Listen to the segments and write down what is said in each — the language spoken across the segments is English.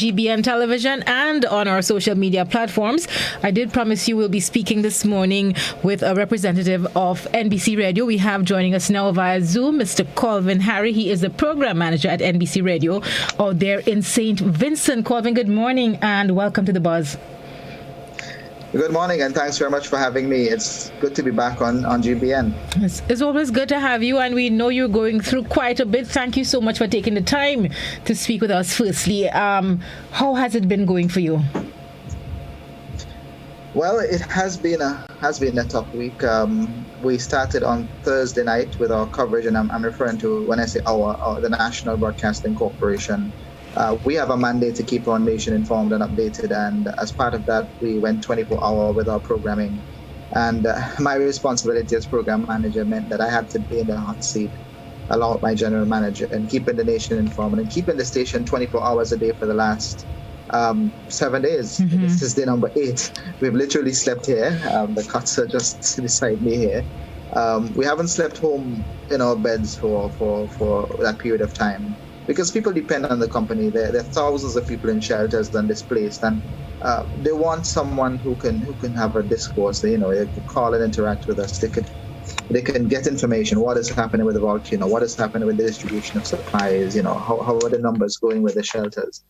GBN television and on our social media platforms. I did promise you we'll be speaking this morning with a representative of NBC Radio. We have joining us now via Zoom Mr. Colvin Harry. He is the program manager at NBC Radio out there in St. Vincent. Colvin, good morning and welcome to The Buzz. Good morning, and thanks very much for having me. It's good to be back on GBN. It's always good to have you, and we know you're going through quite a bit. Thank you so much for taking the time to speak with us. Firstly, how has it been going for you? Well, it has been a tough week. We started on Thursday night with our coverage, and I'm referring to, when I say the National Broadcasting Corporation. We have a mandate to keep our nation informed and updated, and as part of that, we went 24-hour with our programming. And my responsibility as program manager meant that I had to be in the hot seat along with my general manager and keeping the nation informed and keeping the station 24 hours a day for the last 7 days. Mm-hmm. This is day number 8. We've literally slept here. The cots are just beside me here. We haven't slept home in our beds for that period of time, because people depend on the company. There are thousands of people in shelters and displaced, and they want someone who can have a discourse. They can call and interact with us. They can get information. What is happening with the volcano? What is happening with the distribution of supplies? How are the numbers going with the shelters?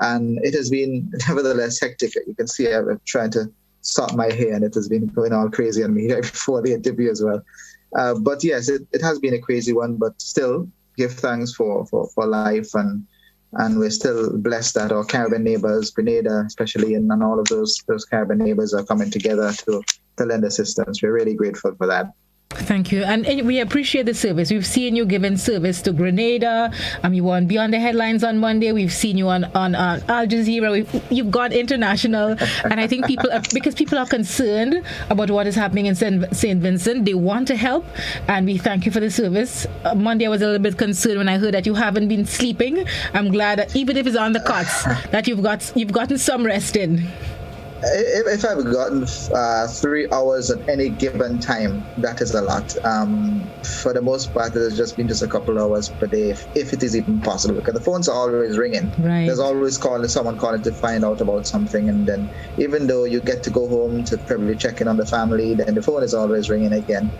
And it has been nevertheless hectic. You can see I'm trying to sort my hair, and it has been going all crazy on me right before the interview as well. But yes, it has been a crazy one, but still, give thanks for life, and we're still blessed that our Caribbean neighbors, Grenada especially, and all of those Caribbean neighbors are coming together to lend assistance. We're really grateful for that. Thank you. And we appreciate the service. We've seen you giving service to Grenada. You were on Beyond the Headlines on Monday. We've seen you on Al Jazeera. You've gone international. And I think because people are concerned about what is happening in St. Vincent, they want to help. And we thank you for the service. Monday I was a little bit concerned when I heard that you haven't been sleeping. I'm glad that even if it's on the cots, that you've gotten some rest in. If I've gotten 3 hours at any given time, that is a lot. For the most part, it has just been a couple hours per day, if it is even possible, because the phones are always ringing. Right. There's always someone calling to find out about something, and then even though you get to go home to probably check in on the family, then the phone is always ringing again,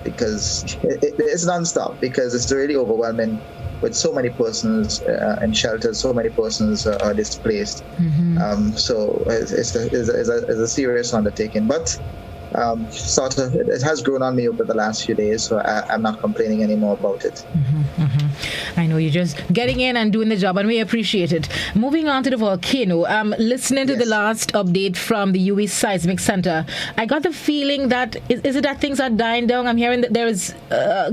because it's nonstop, because it's really overwhelming. With so many persons in shelters, so many persons are displaced. Mm-hmm. So it's a serious undertaking. But it has grown on me over the last few days, so I'm not complaining anymore about it. Mm-hmm, mm-hmm. I know you're just getting in and doing the job, and we appreciate it. Moving on to the volcano, listening to the last update from the US Seismic Center, I got the feeling that, is it that things are dying down? I'm hearing that there is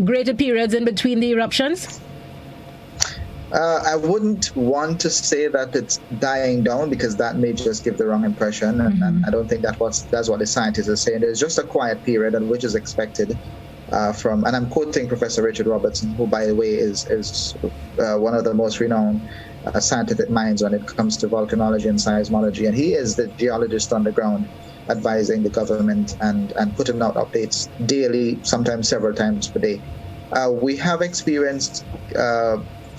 greater periods in between the eruptions? I wouldn't want to say that it's dying down, because that may just give the wrong impression, and I don't think that's what the scientists are saying. There's just a quiet period, and which is expected and I'm quoting Professor Richard Robertson, who, by the way, is one of the most renowned scientific minds when it comes to volcanology and seismology, and he is the geologist on the ground advising the government and putting out updates daily, sometimes several times per day. We have experienced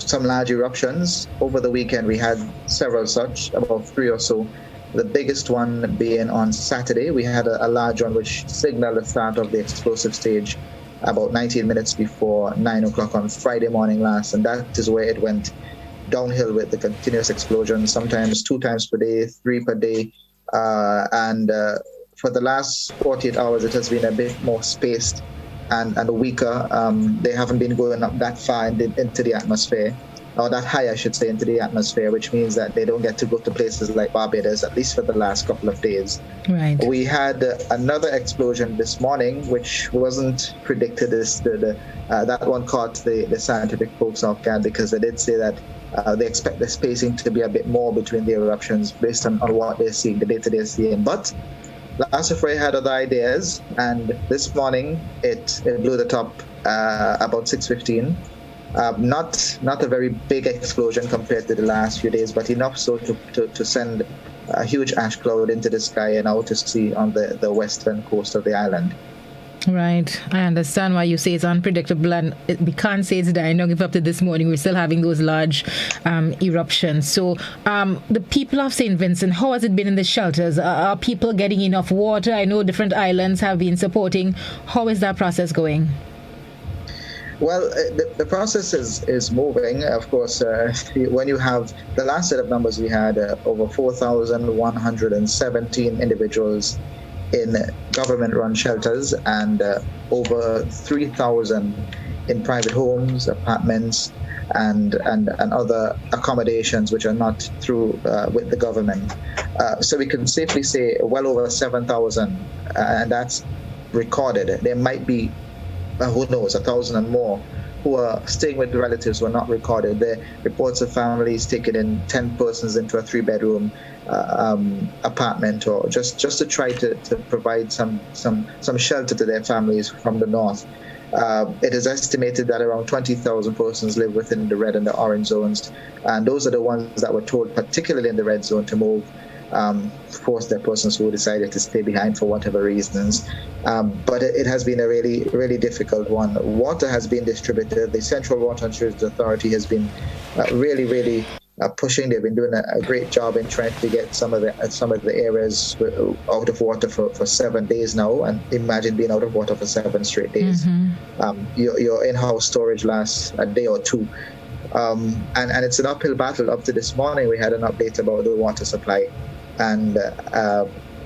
some large eruptions. Over the weekend, we had several such, about 3 or so. The biggest one being on Saturday. We had a large one which signaled the start of the explosive stage about 19 minutes before 9 o'clock on Friday morning last. And that is where it went downhill with the continuous explosions, sometimes 2 times per day, 3 per day. And for the last 48 hours, it has been a bit more spaced and weaker. They haven't been going up that far into the atmosphere, or that high, I should say, into the atmosphere, which means that they don't get to go to places like Barbados, at least for the last couple of days. Right. We had another explosion this morning, which wasn't predicted. That one caught the scientific folks off guard, because they did say that they expect the spacing to be a bit more between the eruptions based on what they're seeing, the data they're seeing. But Last Afraid had other ideas, and this morning it blew the top about 6:15. Not a very big explosion compared to the last few days, but enough so to send a huge ash cloud into the sky and out to sea on the western coast of the island. Right. I understand why you say it's unpredictable, and we can't say it's dying. Don't give up to this morning. We're still having those large eruptions. So the people of St. Vincent, how has it been in the shelters? Are people getting enough water? I know different islands have been supporting. How is that process going? Well, the process is moving. Of course, when you have the last set of numbers, we had over 4,117 individuals in government-run shelters and over 3,000 in private homes, apartments, and other accommodations which are not through with the government. So we can safely say well over 7,000, and that's recorded. There might be who knows, 1,000 and more, who are staying with relatives who are not recorded. There are reports of families taking in 10 persons into a 3-bedroom apartment, or just to try to provide some shelter to their families from the north. It is estimated that around 20,000 persons live within the red and the orange zones, and those are the ones that were told, particularly in the red zone, to move. Forced their persons who decided to stay behind for whatever reasons. But it has been a really, really difficult one. Water has been distributed. The Central Water and Sewage Authority has been really pushing. They've been doing a great job in trying to get some of the areas out of water for 7 days now. And imagine being out of water for 7 straight days. Your in-house storage lasts a day or two. And it's an uphill battle. Up to this morning, we had an update about the water supply. And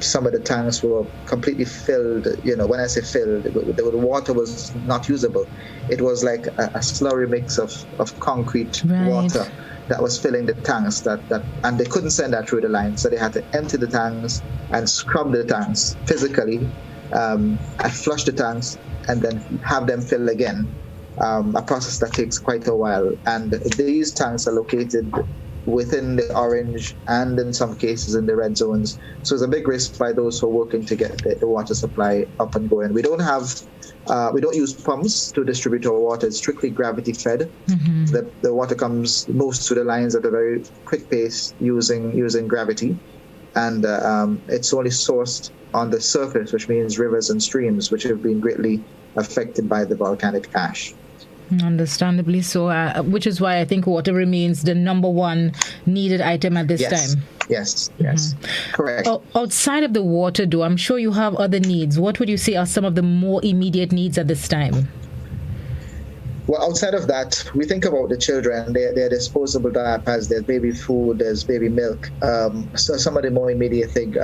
some of the tanks were completely filled. When I say filled, the water was not usable. It was like a slurry mix of concrete water that was filling the tanks. And they couldn't send that through the line, so they had to empty the tanks and scrub the tanks physically, and flush the tanks, and then have them fill again. A process that takes quite a while. And these tanks are located within the orange and in some cases in the red zones. So it's a big risk by those who are working to get the water supply up and going. We don't use pumps to distribute our water. It's strictly gravity fed. The water comes most to the lines at a very quick pace using gravity. And it's only sourced on the surface, which means rivers and streams, which have been greatly affected by the volcanic ash. Understandably so, which is why I think water remains the number one needed item at this time. Yes, correct. Outside of the water, though, I'm sure you have other needs. What would you say are some of the more immediate needs at this time? Well, outside of that, we think about the children. Their disposable diapers, there's baby food, there's baby milk. So some of the more immediate things,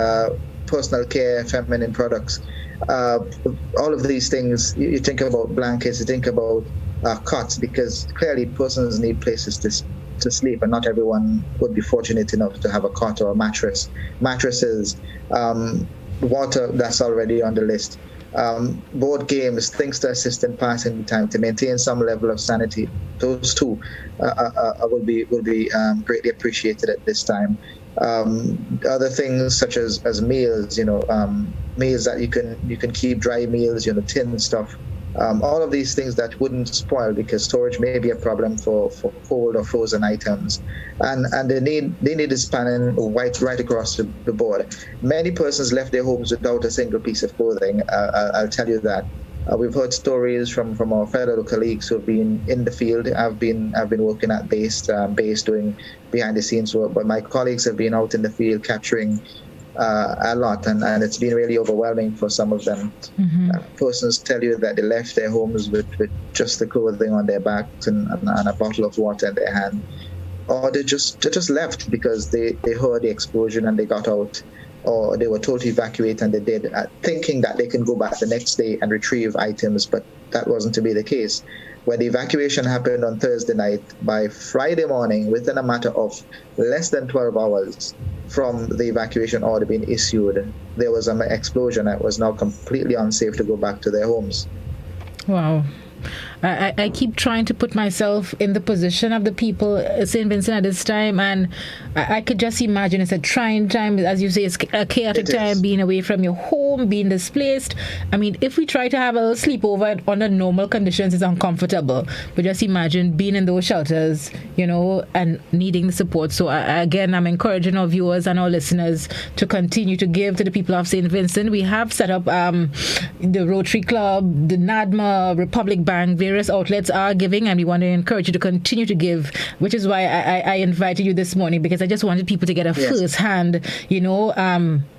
personal care, feminine products. All of these things, you think about blankets, you think about cots, because clearly persons need places to sleep, and not everyone would be fortunate enough to have a cot or a mattress. Mattresses, water, that's already on the list. Board games, things to assist in passing time, to maintain some level of sanity. Those two will be greatly appreciated at this time. Other things such as meals, meals that you can keep, dry meals, tin stuff. All of these things that wouldn't spoil, because storage may be a problem for cold or frozen items, and they need is spanning right across the board. Many persons left their homes without a single piece of clothing. I'll tell you that. We've heard stories from our fellow colleagues who have been in the field. I've been working at base doing behind the scenes work, but my colleagues have been out in the field capturing a lot, and it's been really overwhelming for some of them. Persons tell you that they left their homes with just the clothing on their backs and a bottle of water in their hand, or they just left because they heard the explosion and they got out, or they were told to evacuate and they did, thinking that they can go back the next day and retrieve items, but that wasn't to be the case. When the evacuation happened on Thursday night, by Friday morning, within a matter of less than 12 hours from the evacuation order being issued, there was an explosion. It was now completely unsafe to go back to their homes. Wow. I keep trying to put myself in the position of the people at St. Vincent at this time, and I could just imagine it's a trying time. As you say, it's a chaotic time, being away from your home, being displaced. I mean, if we try to have a little sleepover under normal conditions, it's uncomfortable. But just imagine being in those shelters, and needing the support. So again, I'm encouraging our viewers and our listeners to continue to give to the people of St. Vincent. We have set up the Rotary Club, the NADMA, Republic Bank, various outlets are giving, and we want to encourage you to continue to give, which is why I invited you this morning, because I just wanted people to get a first-hand,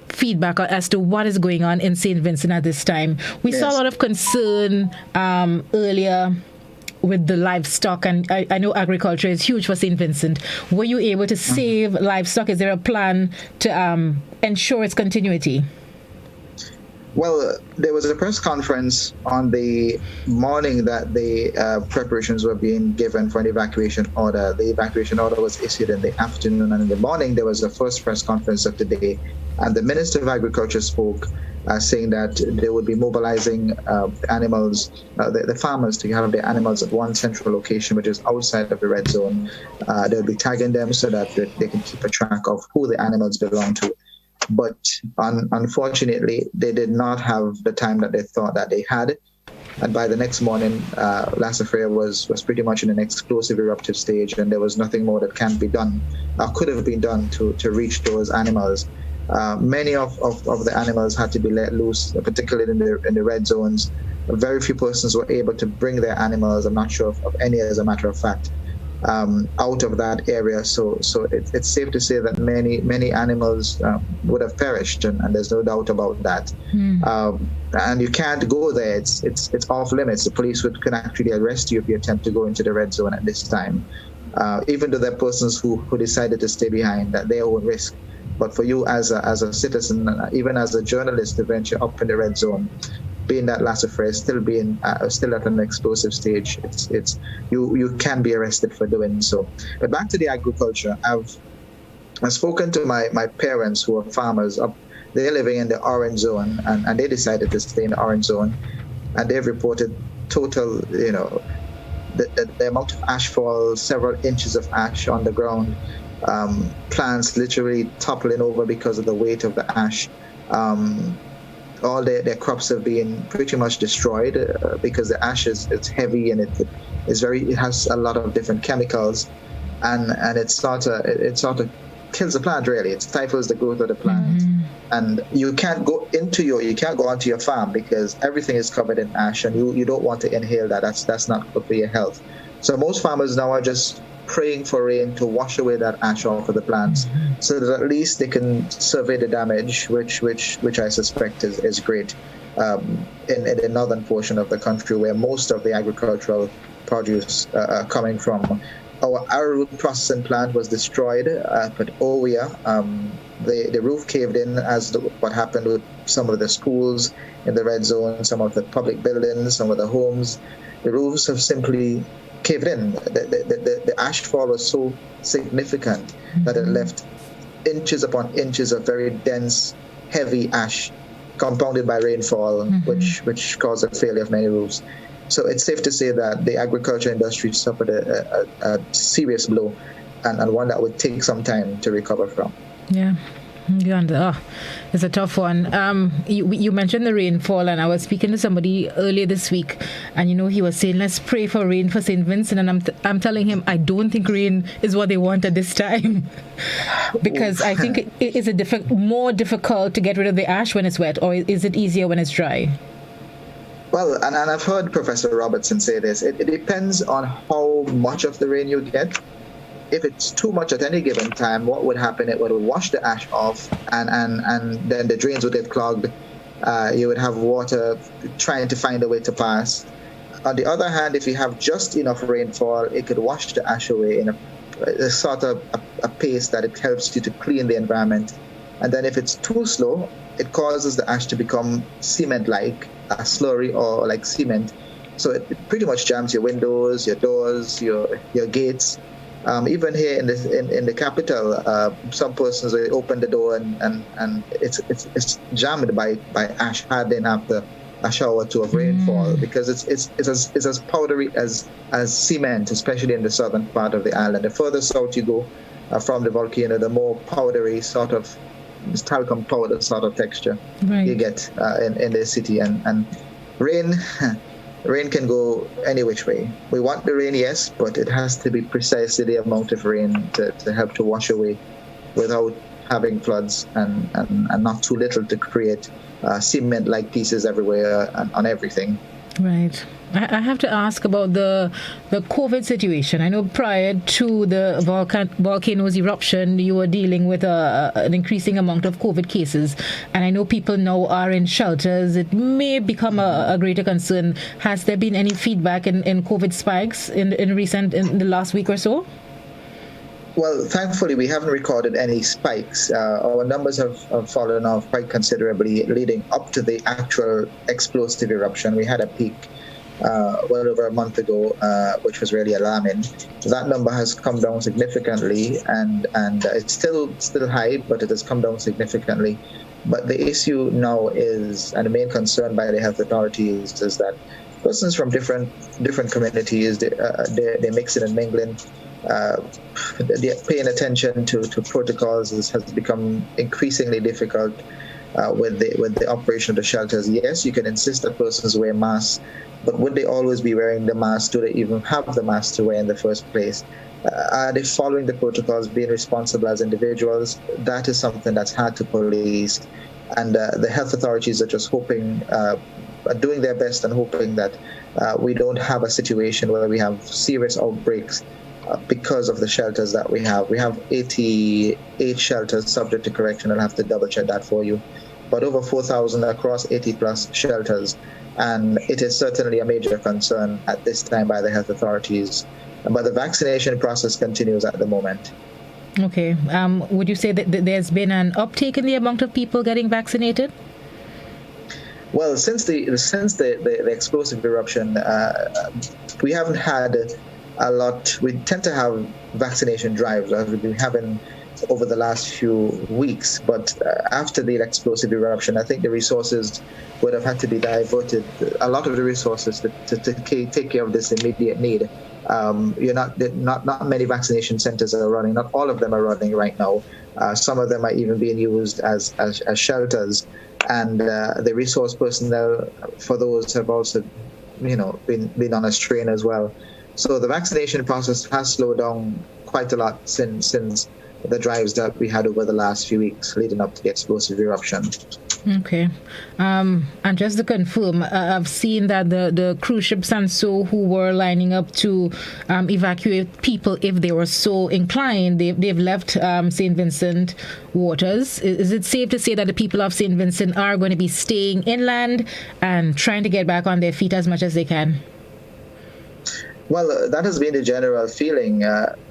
feedback as to what is going on in St. Vincent at this time. We saw a lot of concern earlier with the livestock, and I know agriculture is huge for St. Vincent. Were you able to save livestock? Is there a plan to ensure its continuity? Well, there was a press conference on the morning that the preparations were being given for an evacuation order. The evacuation order was issued in the afternoon, and in the morning there was the first press conference of the day. And the Minister of Agriculture spoke, saying that they would be mobilizing animals, the farmers, to have their animals at one central location, which is outside of the red zone. They'll be tagging them so that they can keep a track of who the animals belong to. But unfortunately, they did not have the time that they thought that they had. And by the next morning, Laissez-faire was pretty much in an explosive eruptive stage, and there was nothing more that can be done, or could have been done to reach those animals. Many of the animals had to be let loose, particularly in the red zones. Very few persons were able to bring their animals, I'm not sure of any, as a matter of fact, out of that area. So it's safe to say that many animals would have perished, and there's no doubt about that. And you can't go there. It's off limits. The police can actually arrest you if you attempt to go into the red zone at this time, even though there are persons who decided to stay behind at their own risk. But for you as a citizen, even as a journalist, to venture up in the red zone, being that Laissez-faire, still at an explosive stage, you can be arrested for doing so. But back to the agriculture, I've spoken to my parents who are farmers up. They're living in the orange zone, and they decided to stay in the orange zone, and they've reported total, the amount of ash fall, several inches of ash on the ground. Plants literally toppling over because of the weight of the ash. All their crops have been pretty much destroyed because the ash is heavy, and it has a lot of different chemicals, and it sort of kills the plant. Really, it stifles the growth of the plant, and you can't go onto your farm because everything is covered in ash, and you don't want to inhale that. That's not good for your health. So most farmers now are just praying for rain to wash away that ash off of the plants, so that at least they can survey the damage, which I suspect is great in the northern portion of the country, where most of the agricultural produce are coming from. Our arrowroot processing plant was destroyed at Owea. The roof caved in, as what happened with some of the schools in the red zone, some of the public buildings, some of the homes. The roofs have simply caved in. The ash fall was so significant that it left inches upon inches of very dense, heavy ash, compounded by rainfall, which caused a failure of many roofs. So it's safe to say that the agriculture industry suffered a serious blow, and one that would take some time to recover from. Yeah. It's a tough one. You mentioned the rainfall, and I was speaking to somebody earlier this week, and he was saying, let's pray for rain for St. Vincent, and I'm telling him I don't think rain is what they want at this time, because I think it is more difficult to get rid of the ash when it's wet, or is it easier when it's dry? Well, and I've heard Professor Robertson say this. It depends on how much of the rain you get. If it's too much at any given time, what would happen? It would wash the ash off, and then the drains would get clogged. You would have water trying to find a way to pass. On the other hand, if you have just enough rainfall, it could wash the ash away in a sort of a pace that it helps you to clean the environment. And then if it's too slow, it causes the ash to become cement-like, a slurry or like cement. So it pretty much jams your windows, your doors, your gates. Even here in the capital, some persons they open the door and it's jammed by ash hardening after a shower or two of rainfall, because it's as powdery as cement, especially in the southern part of the island. The further south you go from the volcano, the more powdery sort of talcum powder sort of texture you get in the city. And rain rain can go any which way. We want the rain, yes, but it has to be precisely the amount of rain to help to wash away without having floods, and not too little to create cement-like pieces everywhere on everything. Right. I have to ask about the COVID situation. I know prior to the volcano's eruption, you were dealing with an increasing amount of COVID cases. And I know people now are in shelters. It may become a greater concern. Has there been any feedback in COVID spikes in the last week or so? Well, thankfully, we haven't recorded any spikes. Our numbers have fallen off quite considerably leading up to the actual explosive eruption. We had a peak well over a month ago, which was really alarming. That number has come down significantly, and it's still high, but it has come down significantly. But the issue now is, and the main concern by the health authorities is that persons from different communities, they're mixing and mingling. Paying attention to protocols has become increasingly difficult with the operation of the shelters. Yes, you can insist that persons wear masks, but would they always be wearing the mask? Do they even have the mask to wear in the first place? Are they following the protocols, being responsible as individuals? That is something that's hard to police, and the health authorities are just hoping, doing their best and hoping that we don't have a situation where we have serious outbreaks because of the shelters that we have. We have 88 shelters subject to correction. I'll have to double check that for you. But over 4,000 across 80 plus shelters. And it is certainly a major concern at this time by the health authorities. But the vaccination process continues at the moment. Okay. Would you say that there's been an uptake in the amount of people getting vaccinated? Well, since the explosive eruption, we haven't had a lot. We tend to have vaccination drives as we've been having over the last few weeks. But after the explosive eruption, I think the resources would have had to be diverted. A lot of the resources to take care of this immediate need. Not many vaccination centers are running. Not all of them are running right now. Some of them are even being used as shelters, and the resource personnel for those have also, been on a strain as well. So the vaccination process has slowed down quite a lot since the drives that we had over the last few weeks leading up to the explosive eruption. Okay. And just to confirm, I've seen that the cruise ships and so who were lining up to evacuate people if they were so inclined, they've left St. Vincent waters. Is it safe to say that the people of St. Vincent are going to be staying inland and trying to get back on their feet as much as they can? Well, that has been the general feeling.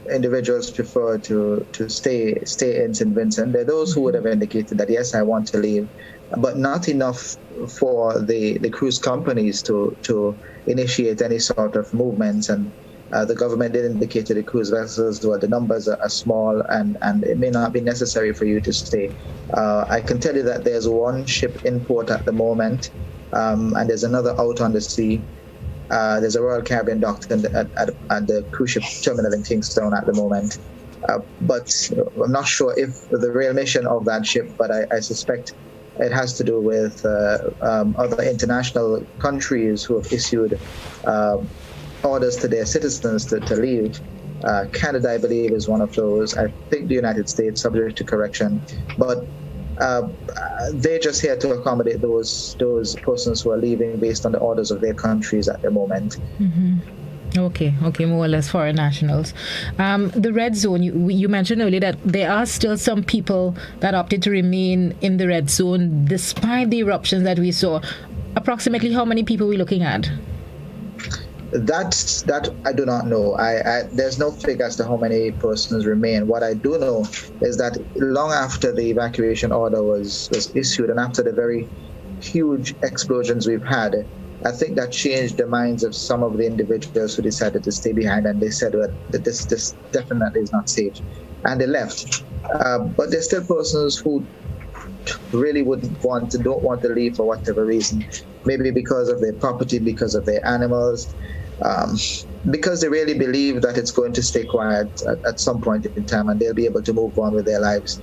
Individuals prefer to stay in St. Vincent. There are those who would have indicated that, yes, I want to leave, but not enough for the cruise companies to initiate any sort of movements. And the government did indicate to the cruise vessels, well, the numbers are small and it may not be necessary for you to stay. I can tell you that there's one ship in port at the moment, and there's another out on the sea. There's a Royal Caribbean dock at the cruise ship terminal in Kingston at the moment. But I'm not sure if the real mission of that ship, but I suspect it has to do with other international countries who have issued orders to their citizens to leave. Canada, I believe, is one of those. I think the United States, subject to correction. But they're just here to accommodate those persons who are leaving based on the orders of their countries at the moment. Mm-hmm. Okay, more or less foreign nationals. The red zone, you mentioned earlier that there are still some people that opted to remain in the red zone despite the eruptions that we saw. Approximately how many people are we looking at? That I do not know. There's no figure as to how many persons remain. What I do know is that long after the evacuation order was issued and after the very huge explosions we've had, I think that changed the minds of some of the individuals who decided to stay behind, and they said that this definitely is not safe, and they left. But there's still persons who really don't want to leave for whatever reason. maybe because of their property, because of their animals, because they really believe that it's going to stay quiet at some point in time and they'll be able to move on with their lives.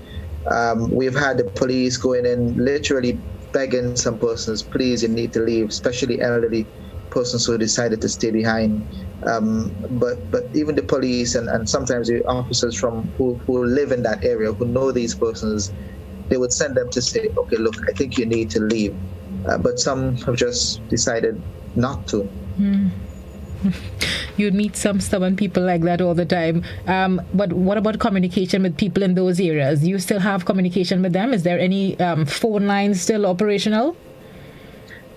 We've had the police going in, literally begging some persons, please, you need to leave, especially elderly persons who decided to stay behind. But even the police and sometimes the officers who live in that area, who know these persons, they would send them to say, okay, look, I think you need to leave. But some have just decided not to. You'd meet some stubborn people like that all the time. But what about communication with people in those areas? Do you still have communication with them? Is there any phone lines still operational?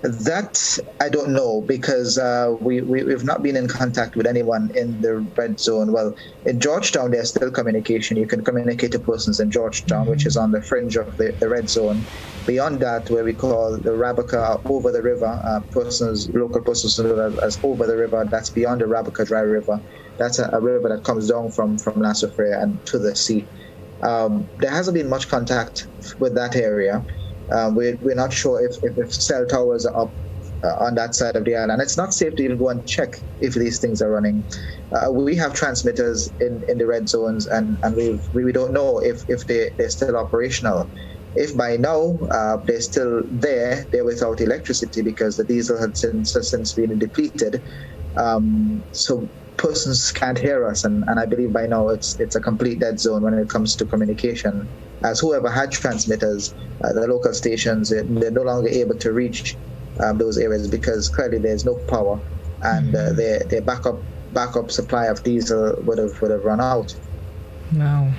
That I don't know, because we've not been in contact with anyone in the red zone. Well, in Georgetown, there's still communication. You can communicate to persons in Georgetown, which is on the fringe of the red zone. Beyond that, where we call the Rabaca over the river, local persons know as over the river, that's beyond the Rabaca Dry River. That's a river that comes down from La Soufrière and to the sea. There hasn't been much contact with that area. We're not sure if cell towers are up on that side of the island. It's not safe to even go and check if these things are running. We have transmitters in the red zones, and we don't know if they're still operational. If by now they're still there, they're without electricity because the diesel has since been depleted. So persons can't hear us, and I believe by now it's a complete dead zone when it comes to communication. As whoever had transmitters, the local stations, they're no longer able to reach those areas because clearly there's no power, and their backup supply of diesel would have run out. Wow.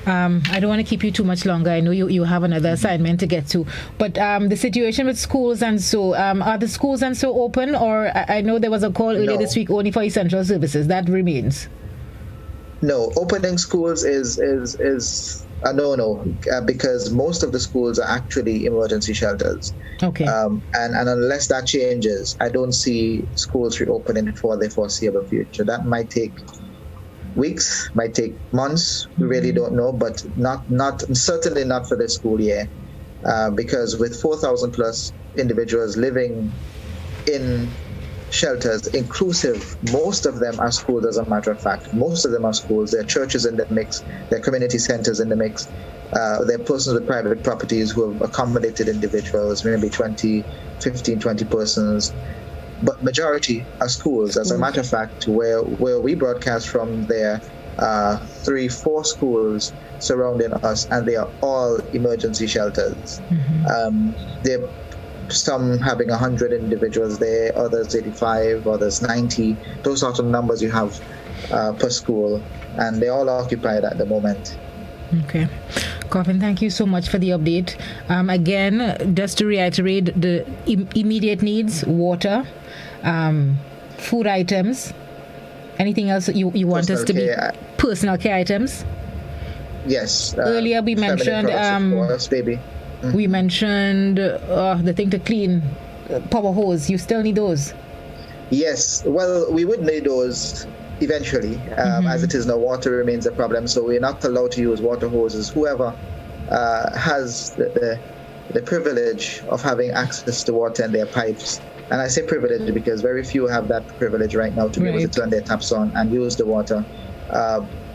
I don't want to keep you too much longer. I know you have another assignment to get to. But the situation with schools and so, are the schools and so open? Or I know there was a call earlier this week only for essential services. That remains? No, opening schools is a no-no because most of the schools are actually emergency shelters. Okay. And unless that changes, I don't see schools reopening for the foreseeable future. That might take weeks, might take months. We really don't know, but certainly not for this school year, because with 4,000 plus individuals living in shelters, inclusive, most of them are schools. As a matter of fact, most of them are schools. There are churches in the mix, there are community centers in the mix. There are persons with private properties who have accommodated individuals, maybe 15, 20 persons. But majority are schools. As a matter of fact, where we broadcast from, there are 3-4 schools surrounding us, and they are all emergency shelters. They're some having 100 individuals there, others 85, others 90. Those sorts of numbers you have per school, and they're all occupied at the moment. Okay. Coffin, thank you so much for the update. Again, just to reiterate, the immediate needs: water, food items, anything else you want personal us to care. be personal care items? Yes. Earlier we mentioned baby. We mentioned the thing to clean, power hose. You still need those? Yes. Well, we would need those eventually. As it is now, water remains a problem, so we're not allowed to use water hoses. Whoever has the privilege of having access to water in their pipes, and I say privilege because very few have that privilege right now to be able to turn their taps on and use the water.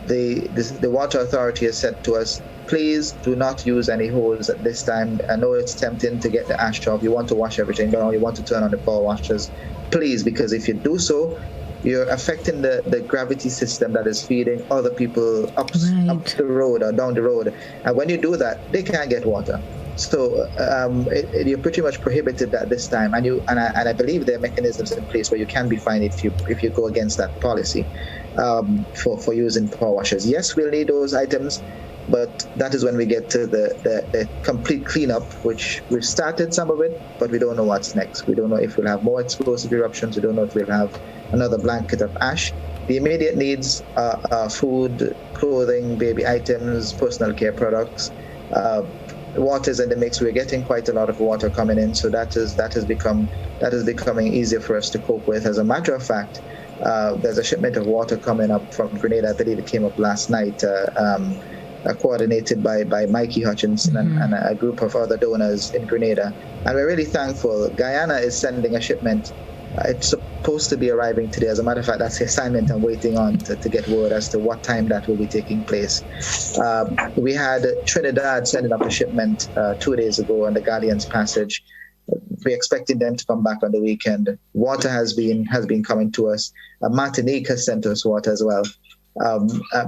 The water authority has said to us, please do not use any hose at this time. I know it's tempting to get the ash off. You want to wash everything down. You want to turn on the power washers. Please, because if you do so, you're affecting the gravity system that is feeding other people up the road or down the road. And when you do that, they can't get water. So you're pretty much prohibited at this time. And I believe there are mechanisms in place where you can be fined if you go against that policy for using power washers. Yes, we'll need those items, but that is when we get to the complete cleanup, which we've started some of it, but we don't know what's next. We don't know if we'll have more explosive eruptions. We don't know if we'll have another blanket of ash. The immediate needs are food, clothing, baby items, personal care products. Water is in the mix. We're getting quite a lot of water coming in, so that is becoming easier for us to cope with. As a matter of fact, there's a shipment of water coming up from Grenada. I believe it came up last night. coordinated by Mikey Hutchinson and a group of other donors in Grenada. And we're really thankful. Guyana is sending a shipment. It's supposed to be arriving today. As a matter of fact, that's the assignment I'm waiting on to get word as to what time that will be taking place. We had Trinidad sending up a shipment 2 days ago on the Galleon's Passage. We're expecting them to come back on the weekend. Water has been coming to us. Martinique has sent us water as well.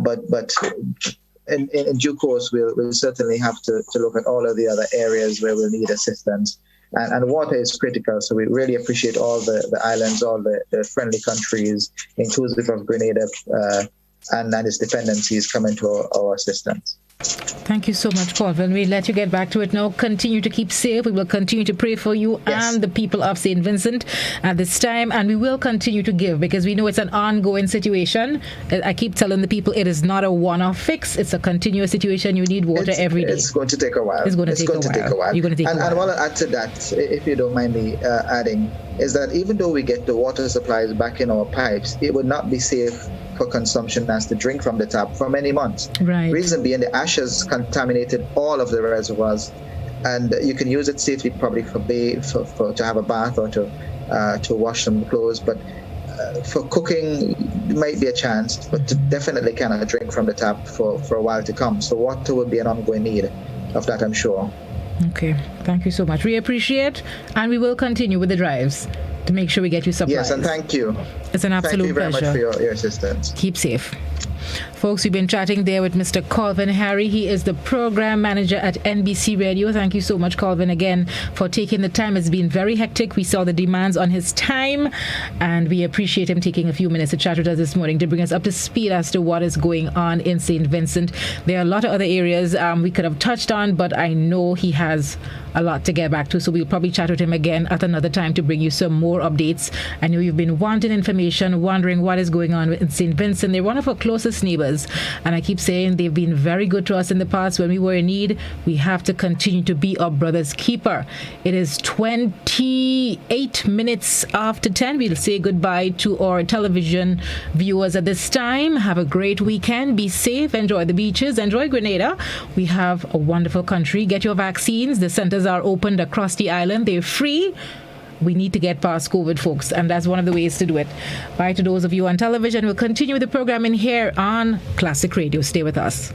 But in due course, we'll certainly have to look at all of the other areas where we'll need assistance. And water is critical, so we really appreciate all the islands, all the friendly countries, inclusive of Grenada and its dependencies, coming to our assistance. Thank you so much, Colvin. We'll let you get back to it now. Continue to keep safe. We will continue to pray for you and the people of St. Vincent at this time. And we will continue to give because we know it's an ongoing situation. I keep telling the people it is not a one-off fix. It's a continuous situation. You need water every day. It's going to take a while. It's going to take a while. You're going to take a while. And I want to add to that, if you don't mind me adding, is that even though we get the water supplies back in our pipes, it would not be safe for consumption as to drink from the tap for many months. Right. Reason being, the ashes contaminated all of the reservoirs, and you can use it safely probably for to have a bath or to wash some clothes, but for cooking might be a chance, but definitely cannot drink from the tap for a while to come. So water will be an ongoing need of that, I'm sure. Okay, thank you so much. We appreciate, and we will continue with the drives to make sure we get you supplies. Yes, and thank you. It's an absolute pleasure. Thank you very much for your assistance. Keep safe. Folks, we've been chatting there with Mr. Colvin Harry. He is the program manager at NBC Radio. Thank you so much, Colvin, again, for taking the time. It's been very hectic. We saw the demands on his time, and we appreciate him taking a few minutes to chat with us this morning to bring us up to speed as to what is going on in St. Vincent. There are a lot of other areas we could have touched on, but I know he has a lot to get back to, so we'll probably chat with him again at another time to bring you some more updates. I know you've been wanting information, wondering what is going on in St. Vincent. They're one of our closest neighbors, and I keep saying they've been very good to us in the past. When we were in need, we have to continue to be our brother's keeper. It is 28 minutes after 10. We'll say goodbye to our television viewers at this time. Have a great weekend. Be safe. Enjoy the beaches. Enjoy Grenada. We have a wonderful country. Get your vaccines. The centers are opened across the island. They're free. We need to get past COVID, folks, and that's one of the ways to do it. Bye to those of you on television. We'll continue the programming here on Classic Radio. Stay with us.